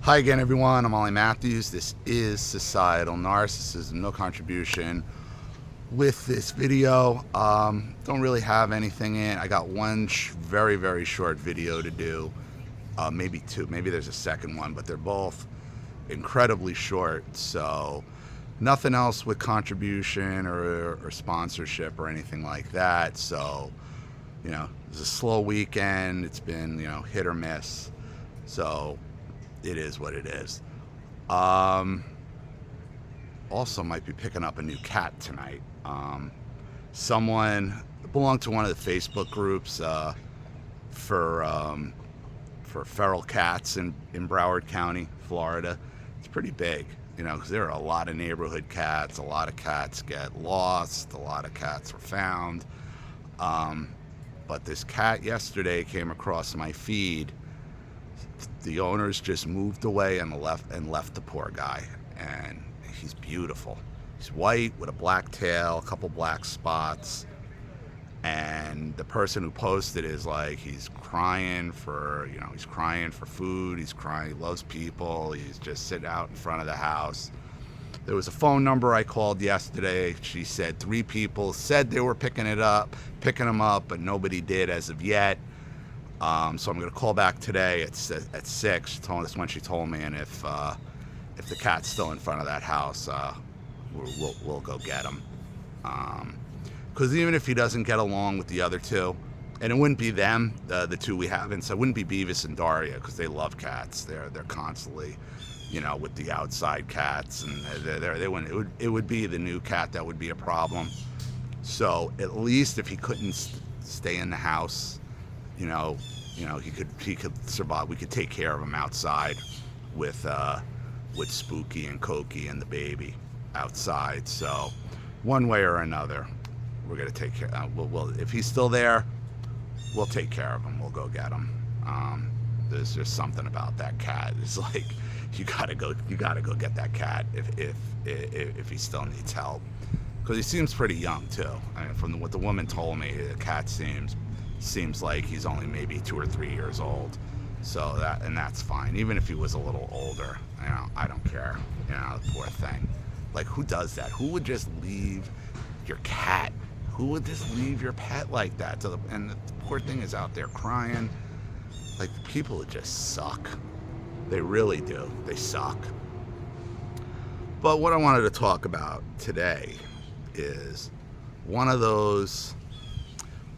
Hi again, everyone. I'm Ollie Matthews. This is Societal Narcissism. No contribution with this video. Don't really have anything in. I got one very, very short video to do. Maybe two. Maybe there's a second one, but they're both incredibly short. So nothing else with contribution or sponsorship or anything like that. So, it's a slow weekend. It's been, hit or miss. So it is what it is. Also might be picking up a new cat tonight. Someone belonged to one of the Facebook groups for feral cats in Broward County, Florida. It's pretty big, because there are a lot of neighborhood cats. A lot of cats get lost. A lot of cats are found. But this cat yesterday came across my feed. The owners just moved away and left the poor guy, and he's beautiful. He's white with a black tail, a couple black spots, and the person who posted is like, he's crying for food. He's crying. He loves people. He's just sitting out in front of the house. There was a phone number I called yesterday. She said 3 people said they were picking him up, but nobody did as of yet. So I'm going to call back today at 6. That's when she told me, and if the cat's still in front of that house, we'll go get him. Because even if he doesn't get along with the other two, and it wouldn't be them, the two we haven't, so it wouldn't be Beavis and Daria, because they love cats. They're constantly, with the outside cats, and they wouldn't. It would be the new cat that would be a problem. So at least if he couldn't stay in the house, he could survive. We could take care of him outside with Spooky and Cokie and the baby outside. So one way or another, we're gonna take care. We'll if he's still there, we'll take care of him. We'll go get him. There's just something about that cat. It's like you gotta go get that cat if he still needs help, because he seems pretty young too. I mean, from what the woman told me, the cat seems like he's only maybe 2 or 3 years old. So that's fine. Even if he was a little older, I don't care. The poor thing. Like, who does that? Who would just leave your cat? Who would just leave your pet like that? And the poor thing is out there crying. Like, the people just suck. They really do. They suck. But what I wanted to talk about today is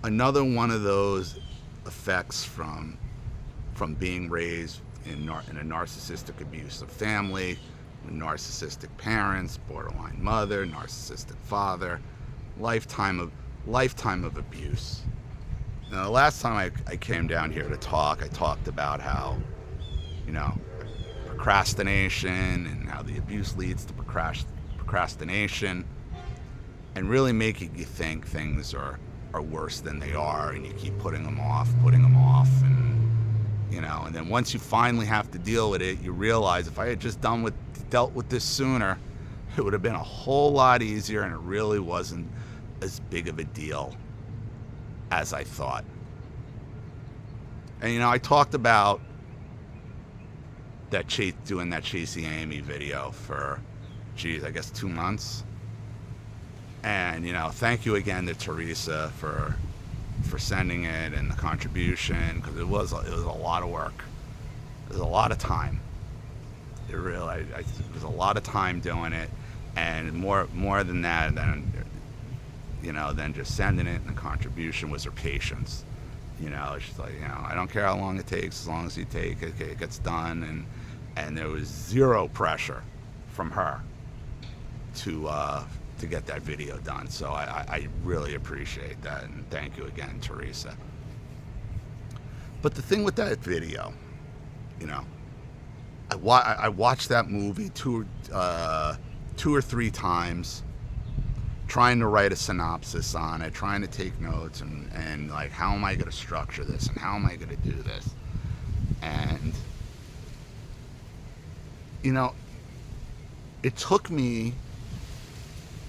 another one of those effects from being raised in a narcissistic abusive family, with narcissistic parents, borderline mother, narcissistic father, lifetime of abuse. Now, the last time I came down here to talk, I talked about how, procrastination and how the abuse leads to procrastination, and really making you think things are worse than they are, and you keep putting them off, and and then once you finally have to deal with it, you realize, if I had just dealt with this sooner, it would have been a whole lot easier, and it really wasn't as big of a deal as I thought. And I talked about doing that Chasey Amy video for, I guess 2 months. And thank you again to Teresa for sending it, and the contribution, because it was a lot of work. It was a lot of time. It really, it was a lot of time doing it, and more than that, than just sending it. And the contribution was her patience. She's like, I don't care how long it takes, as long as you take it, it gets done. And there was zero pressure from her to get that video done. So I really appreciate that, and thank you again, Teresa. But the thing with that video, I watched that movie two or three times, trying to write a synopsis on it, trying to take notes, and like, how am I going to structure this, and how am I going to do this? And it took me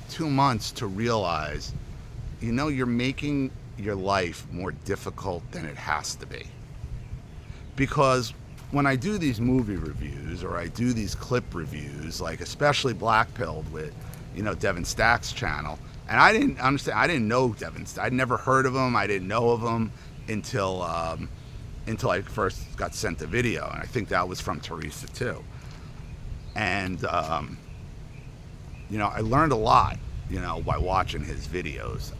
2 months to realize, you're making your life more difficult than it has to be. Because when I do these movie reviews or I do these clip reviews, like especially Black Pilled with, Devin Stack's channel, and I didn't understand, I didn't know Devin Stack. I'd never heard of him. I didn't know of him until I first got sent the video, and I think that was from Teresa too. And I learned a lot, by watching his videos,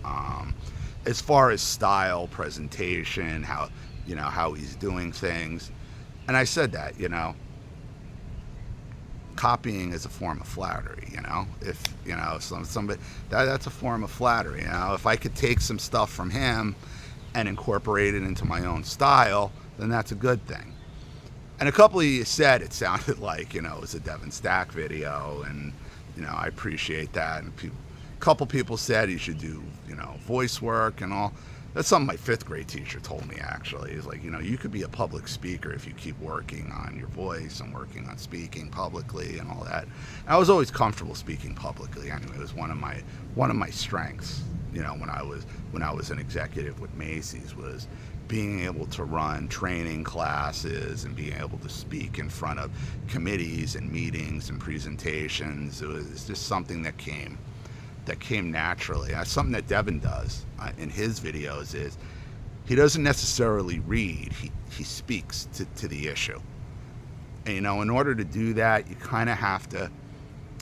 as far as style, presentation, how he's doing things. And I said that, copying is a form of flattery, if, somebody, that's a form of flattery, if I could take some stuff from him and incorporate it into my own style, then that's a good thing. And a couple of you said it sounded like, it was a Devin Stack video, and, I appreciate that. And a couple people said he should do, voice work and all. That's something my 5th grade teacher told me, actually. He's like, you could be a public speaker if you keep working on your voice and working on speaking publicly and all that. And I was always comfortable speaking publicly. Anyway, it was one of my strengths, when I was an executive with Macy's, was being able to run training classes and being able to speak in front of committees and meetings and presentations. It was just something that came naturally. That's something that Devin does in his videos, is he doesn't necessarily read, he speaks to the issue. And in order to do that, you kind of have to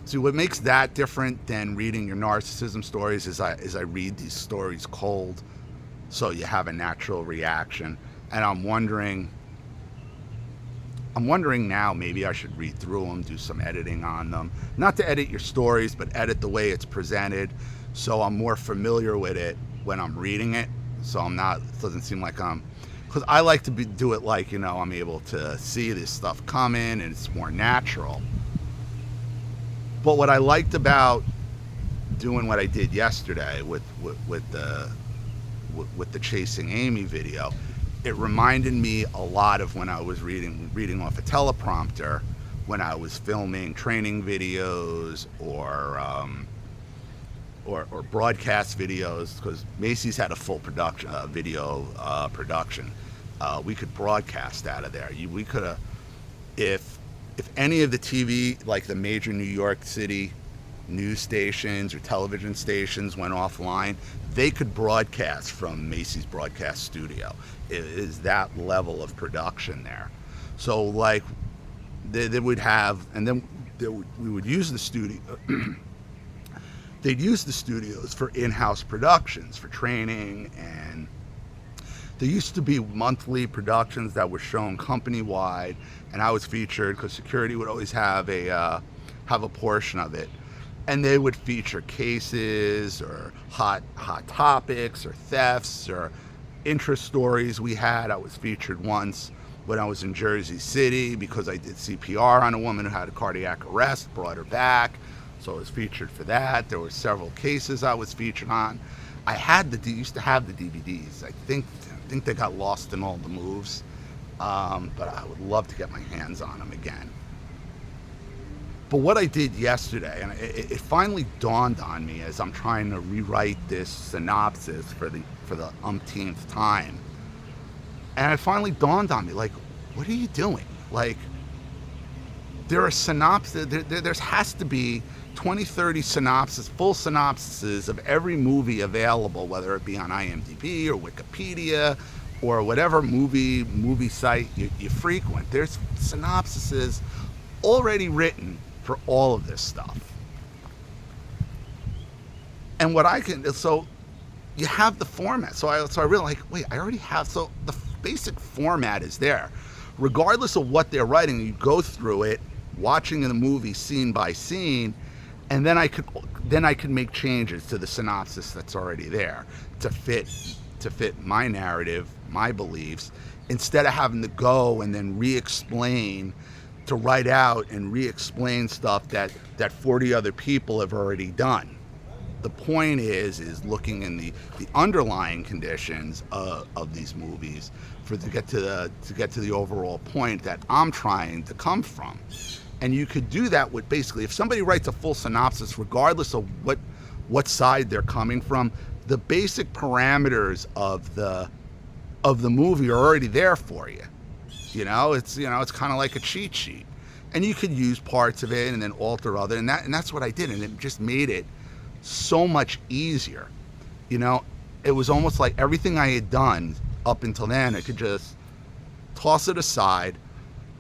see what makes that different than reading your narcissism stories. Is I read these stories cold, so you have a natural reaction. And I'm wondering now, maybe I should read through them, do some editing on them. Not to edit your stories, but edit the way it's presented, so I'm more familiar with it when I'm reading it. So it doesn't seem like because I like to do it like, I'm able to see this stuff coming and it's more natural. But what I liked about doing what I did yesterday with the Chasing Amy video, it reminded me a lot of when I was reading off a teleprompter, when I was filming training videos or broadcast videos, because Macy's had a full production video production. We could broadcast out of there. We could have, if any of the TV, like the major New York City news stations or television stations went offline, they could broadcast from Macy's broadcast studio. It is that level of production there. So like they would have, and then we would use the studio. They'd use the studios for in-house productions, for training, and there used to be monthly productions that were shown company-wide, and I was featured because security would always have a portion of it. And they would feature cases or hot topics or thefts or interest stories we had. I was featured once when I was in Jersey City because I did CPR on a woman who had a cardiac arrest, brought her back. So I was featured for that. There were several cases I was featured on. I used to have the DVDs. I think they got lost in all the moves, but I would love to get my hands on them again. But what I did yesterday, and it finally dawned on me as I'm trying to rewrite this synopsis for the umpteenth time, and it finally dawned on me, like, what are you doing? Like, there are synopses, there has to be 20, 30 synopses, full synopses of every movie available, whether it be on IMDb or Wikipedia or whatever movie site you frequent. There's synopsises already written for all of this stuff. And so you have the format. So I really like, wait, I already have, so the basic format is there. Regardless of what they're writing, you go through it, watching the movie scene by scene, and then I could make changes to the synopsis that's already there to fit my narrative, my beliefs, instead of having to go and then re-explain, to write out and re-explain stuff that 40 other people have already done. The point is looking in the underlying conditions of these movies to get to the overall point that I'm trying to come from. And you could do that with basically, if somebody writes a full synopsis, regardless of what side they're coming from, the basic parameters of the movie are already there for you. It's kind of like a cheat sheet, and you could use parts of it and then alter other, and that's what I did, and it just made it so much easier. It was almost like everything I had done up until then, I could just toss it aside,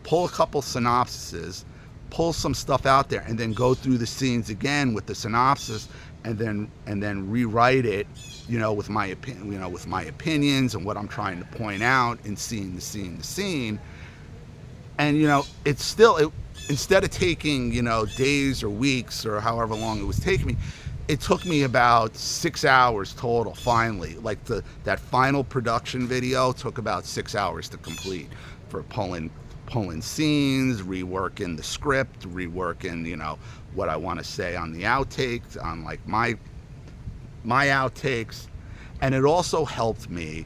pull a couple synopsises, pull some stuff out there, and then go through the scenes again with the synopsis, and then rewrite it, with my opinions and what I'm trying to point out in scene to scene to scene. And it's still, instead of taking days or weeks or however long it was taking me, it took me about 6 hours total. Finally, like that final production video took about 6 hours to complete, for pulling scenes, reworking the script, reworking what I want to say on the outtakes, on like my outtakes. And it also helped me,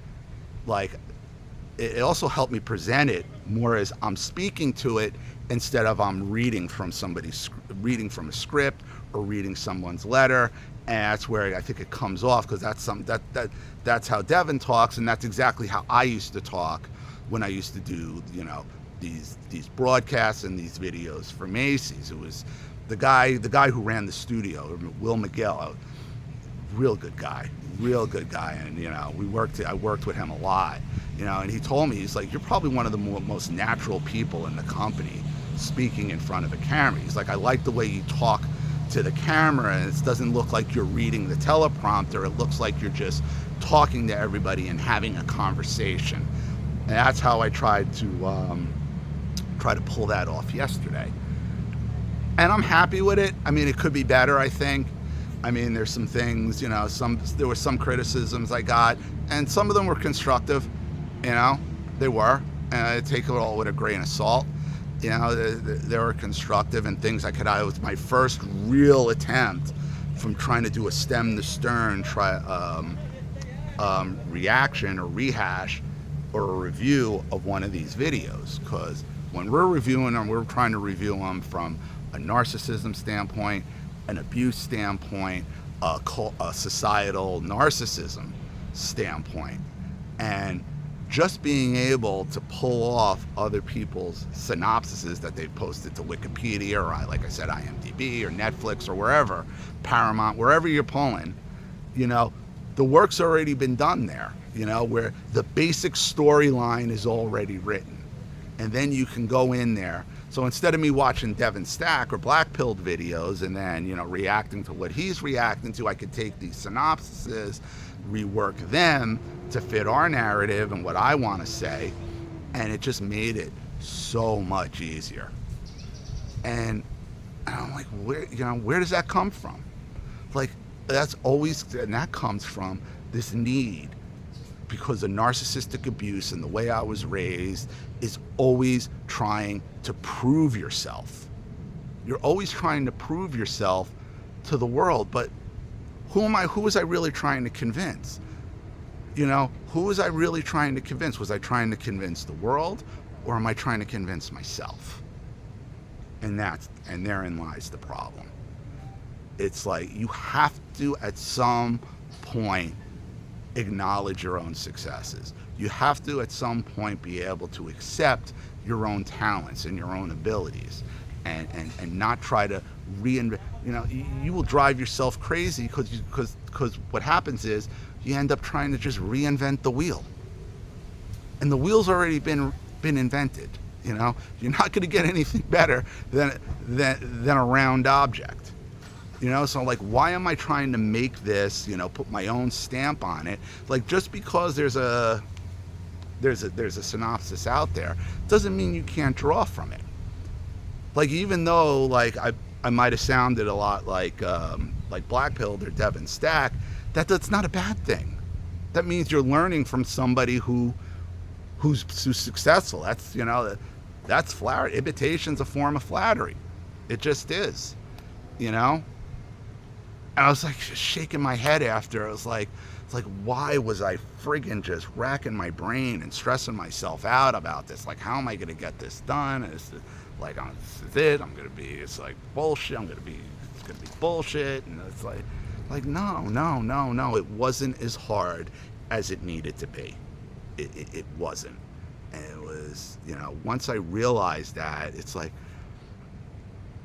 present it more as I'm speaking to it, instead of I'm reading from a script or reading someone's letter. And that's where I think it comes off, because that's how Devin talks, and that's exactly how I used to talk when I used to do these broadcasts and these videos for Macy's. It was the guy who ran the studio, Will Miguel, real good guy, and I worked with him a lot, and he told me, he's like, you're probably one of the most natural people in the company speaking in front of a camera. He's like, I like the way you talk to the camera, and it doesn't look like you're reading the teleprompter. It looks like you're just talking to everybody and having a conversation. And that's how I tried to pull that off yesterday. And I'm happy with it. I mean, it could be better, I think. I mean, there's some things, there were some criticisms I got, and some of them were constructive, they were. And I take it all with a grain of salt. They were constructive, and things it was my first real attempt from trying to do a stem to stern reaction or rehash or a review of one of these videos. Because when we're reviewing them, we're trying to review them from a narcissism standpoint, an abuse standpoint, a societal narcissism standpoint. And just being able to pull off other people's synopsises that they've posted to Wikipedia, or like I said, IMDb or Netflix or wherever, Paramount, wherever you're pulling, the work's already been done there, where the basic storyline is already written. And then you can go in there. So instead of me watching Devin Stack or Black-Pilled videos and then, reacting to what he's reacting to, I could take these synopsises, rework them to fit our narrative and what I want to say, and it just made it so much easier. And I'm like, where does that come from? Like, that comes from this need, because of narcissistic abuse and the way I was raised is always trying to prove yourself. You're always trying to prove yourself to the world, but who was I really trying to convince? Who was I really trying to convince? Was I trying to convince the world, or am I trying to convince myself? And therein lies the problem. It's like, you have to, at some point, acknowledge your own successes. You have to, at some point, be able to accept your own talents and your own abilities, and not try to reinvent. You will drive yourself crazy, because what happens is you end up trying to just reinvent the wheel, and the wheel's already been invented. You're not going to get anything better than a round object. So like, why am I trying to make this, put my own stamp on it? Like, just because there's a synopsis out there doesn't mean you can't draw from it. Like, even though like I might have sounded a lot like Black-Pilled or Devin Stack, that's not a bad thing. That means you're learning from somebody who's successful. That's flattery. Imitation's a form of flattery. It just is. And I was like just shaking my head after. It's like, why was I friggin' just racking my brain and stressing myself out about this? Like, how am I going to get this done? And it's like, this is it. It's like bullshit. It's going to be bullshit. And it's like, no. It wasn't as hard as it needed to be. It wasn't. And is, you know, once I realized that, it's like,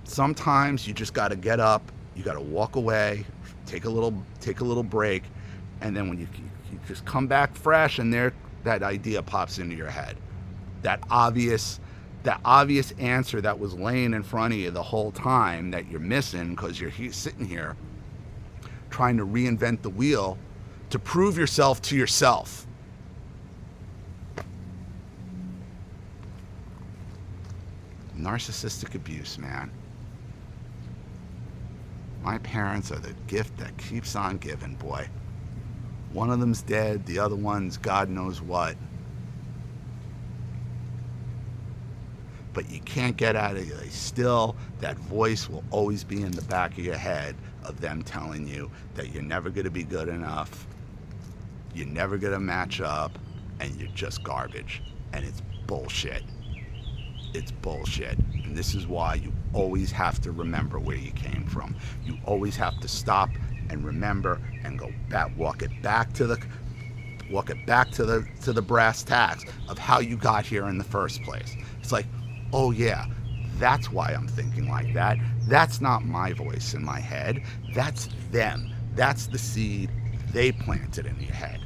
sometimes you just got to get up, you got to walk away, take a little break, and then when you just come back fresh, and there that idea pops into your head, that obvious answer that was laying in front of you the whole time that you're missing because you're sitting here trying to reinvent the wheel to prove yourself to yourself. Narcissistic abuse, man. My parents are the gift that keeps on giving, boy. One of them's dead, the other one's God knows what. But you can't get out of it. Still, that voice will always be in the back of your head of them telling you that you're never going to be good enough, you're never going to match up, and you're just garbage. And it's bullshit. It's bullshit. And this is why you always have to remember where you came from. You always have to stop and remember and go back, walk it back to the brass tacks of how you got here in the first place. It's like, oh yeah, that's why I'm thinking like that. That's not my voice in my head. That's them. That's the seed they planted in your head.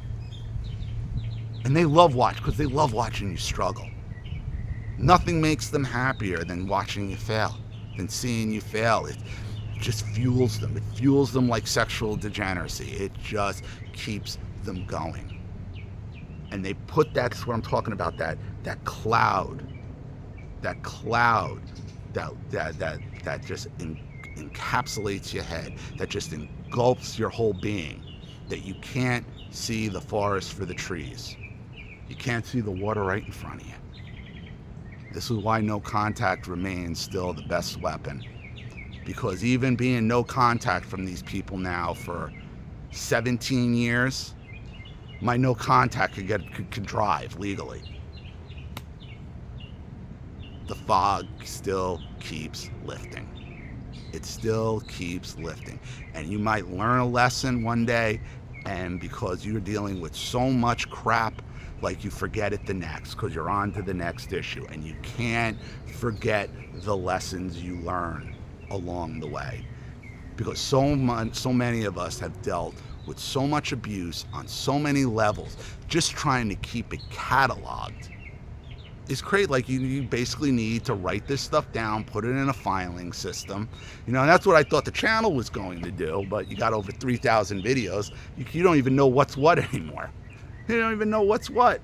And they love watching you struggle. Nothing makes them happier than watching you fail, than seeing you fail. It just fuels them. It fuels them like sexual degeneracy. It just keeps them going. And they put that's what I'm talking about, that cloud that just encapsulates your head, that just engulfs your whole being, that you can't see the forest for the trees. You can't see the water right in front of you. This is why no contact remains still the best weapon. Because even being no contact from these people now for 17 years, my no contact could drive legally. The fog still keeps lifting. It still keeps lifting. And you might learn a lesson one day, and because you're dealing with so much crap, like you forget it the next, because you're on to the next issue, and you can't forget the lessons you learn along the way. Because so many of us have dealt with so much abuse on so many levels, just trying to keep it cataloged is great. Like you basically need to write this stuff down, put it in a filing system. You know, and that's what I thought the channel was going to do, but you got over 3,000 videos. You don't even know what's what anymore. You don't even know what's what.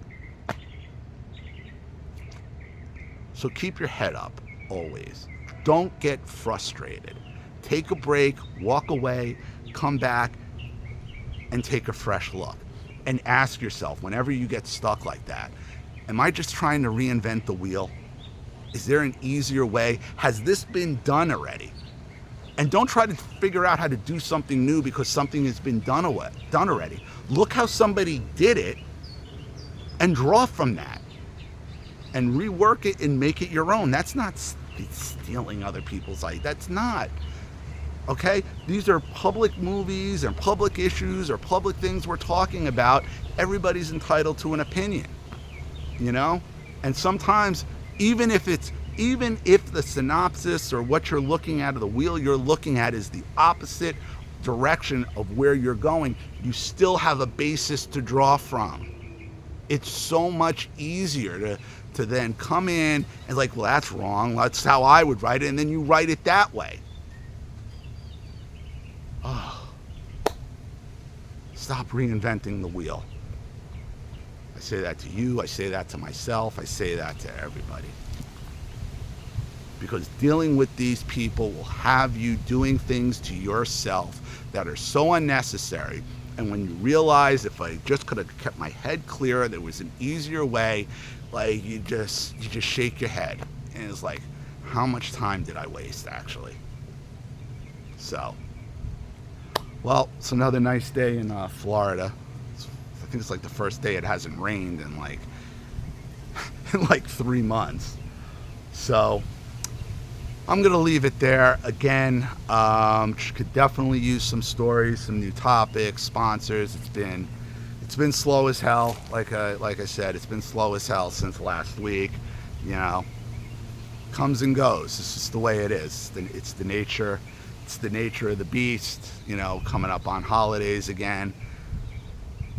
So keep your head up, always. Don't get frustrated. Take a break, walk away, come back, and take a fresh look. And ask yourself, whenever you get stuck like that, am I just trying to reinvent the wheel? Is there an easier way? Has this been done already? And don't try to figure out how to do something new because something has been done already. Look how somebody did it and draw from that. And rework it and make it your own. That's not stealing other people's ideas. That's not. Okay? These are public movies and public issues or public things we're talking about. Everybody's entitled to an opinion. You know? And sometimes, even if the synopsis or what you're looking at or the wheel you're looking at is the opposite direction of where you're going, you still have a basis to draw from. It's so much easier to then come in and like, well, that's wrong. That's how I would write it. And then you write it that way. Oh. Stop reinventing the wheel. I say that to you. I say that to myself. I say that to everybody. Because dealing with these people will have you doing things to yourself that are so unnecessary. And when you realize, if I just could have kept my head clear, there was an easier way, like you just shake your head. And it's like, how much time did I waste actually? So, well, it's another nice day in Florida. I think it's like the first day it hasn't rained in like 3 months. So I'm gonna leave it there. Again, could definitely use some stories, some new topics, sponsors. It's been slow as hell. Like I said, it's been slow as hell since last week. you know, comes and goes. It's just the way it is. It's the nature. It's the nature of the beast. You know, coming up on holidays again.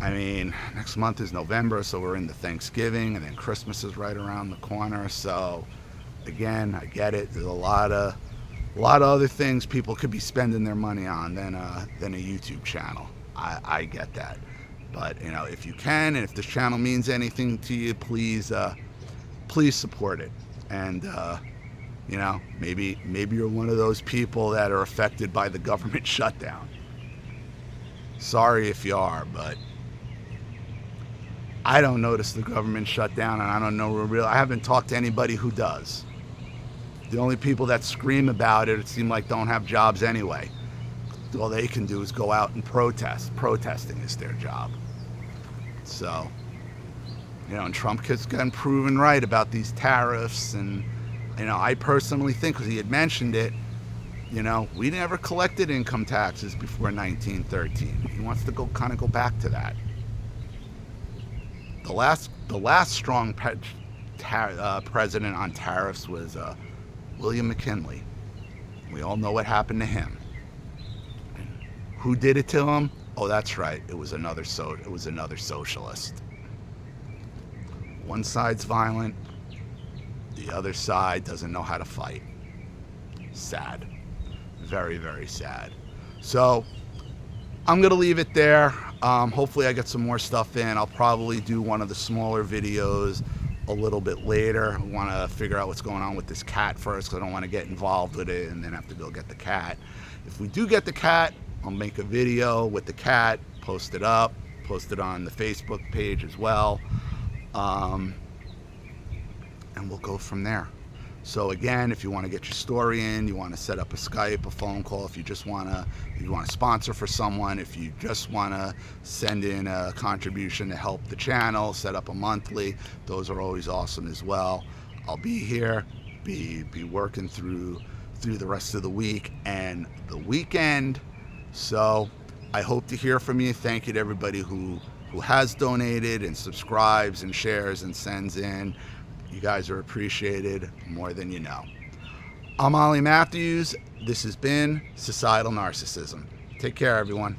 I mean, next month is November, so we're into Thanksgiving, and then Christmas is right around the corner. So, again, I get it. There's a lot of other things people could be spending their money on than a YouTube channel. I get that. But, you know, if you can, and if this channel means anything to you, please support it. And, you know, maybe you're one of those people that are affected by the government shutdown. Sorry if you are, but I don't notice the government shutdown, and I don't know I haven't talked to anybody who does. The only people that scream about it seem like don't have jobs anyway. All they can do is go out and protest. Protesting is their job. So, you know, and Trump has gotten proven right about these tariffs. And, you know, I personally think, because he had mentioned it, you know, we never collected income taxes before 1913. He wants to go back to that. The last strong president on tariffs was William McKinley. We all know what happened to him. Who did it to him? Oh, that's right. It was another socialist. One side's violent, the other side doesn't know how to fight. Sad. Very, very sad. So I'm going to leave it there. Hopefully I get some more stuff in. I'll probably do one of the smaller videos a little bit later. I want to figure out what's going on with this cat first, because I don't want to get involved with it and then have to go get the cat. If we do get the cat, I'll make a video with the cat, post it on the Facebook page as well, and we'll go from there. So again, if you want to get your story in, you want to set up a Skype, a phone call, if you want to sponsor for someone, if you just want to send in a contribution to help the channel, set up a monthly, those are always awesome as well. I'll be here, be working through the rest of the week and the weekend. So I hope to hear from you. Thank you to everybody who has donated and subscribes and shares and sends in. You guys are appreciated more than you know. I'm Ollie Matthews. This has been Societal Narcissism. Take care, everyone.